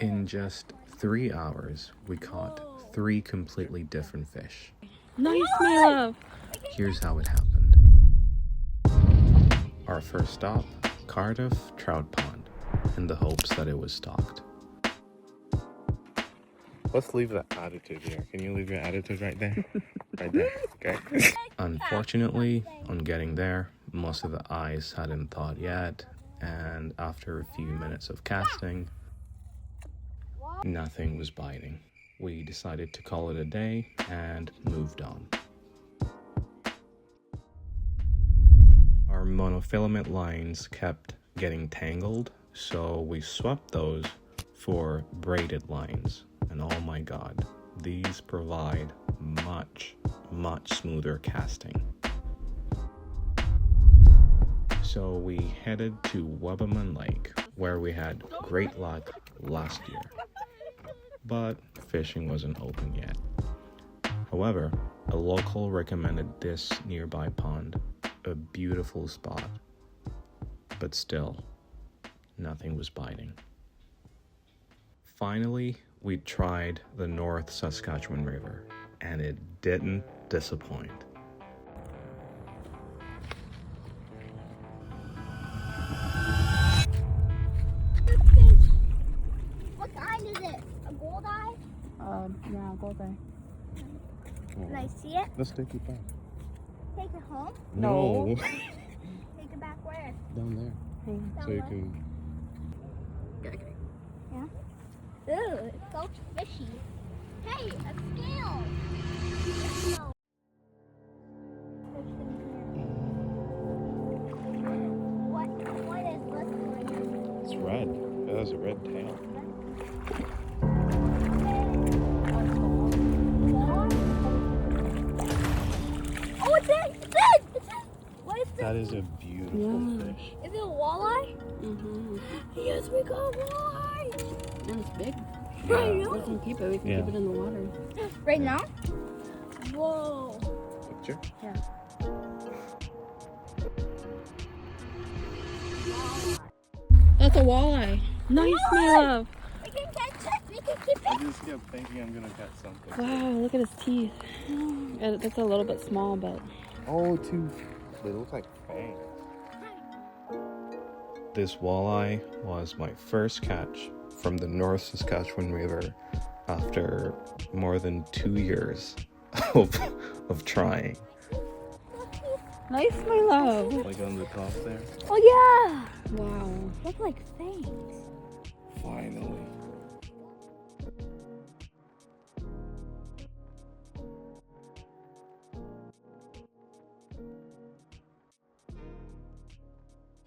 In just 3 hours, we caught 3 completely different fish. Nice, my love. Here's how it happened. Our first stop, Cardiff Trout Pond, in the hopes that it was stocked. Let's leave the attitude here. Can you leave your attitude right there? Right there, okay? Unfortunately, on getting there, most of the eyes hadn't thawed yet, and after a few minutes of casting, nothing was biting. We decided to call it a day and moved on. Our monofilament lines kept getting tangled, so we swapped those for braided lines. And oh my god, these provide much smoother casting. So we headed to Weberman Lake, where we had great luck last year. But fishing wasn't open yet. However, a local recommended this nearby pond, a beautiful spot. But still, nothing was biting. Finally, we tried the North Saskatchewan River, and it didn't disappoint. What kind is it? A goldeye? Yeah, go there. Can I see it? Let's take it back. Take it home? No. Take it back where? Down there. Down So you where? can... Ooh, it's so fishy. Hey, a scale! No. What is this one? It's red. It has a red tail. Oh, it's it! It's it! It's it! What is this? That is a beautiful fish. Is it a walleye? Mm-hmm. Yes, we got walleye! And it's big. I know. We can keep it. We can keep it in the water. Right now? Whoa. Picture? Yeah. That's a walleye. Nice, my love. We can catch it. We can keep I it. just kept thinking I'm gonna catch something. Wow, look at his teeth. That's a little bit small, but Oh, they look like fangs. This walleye was my first catch from the North Saskatchewan River after more than 2 years of trying. nice, my love. Like on the top there. Oh, yeah. Wow. Look like fangs. Finally.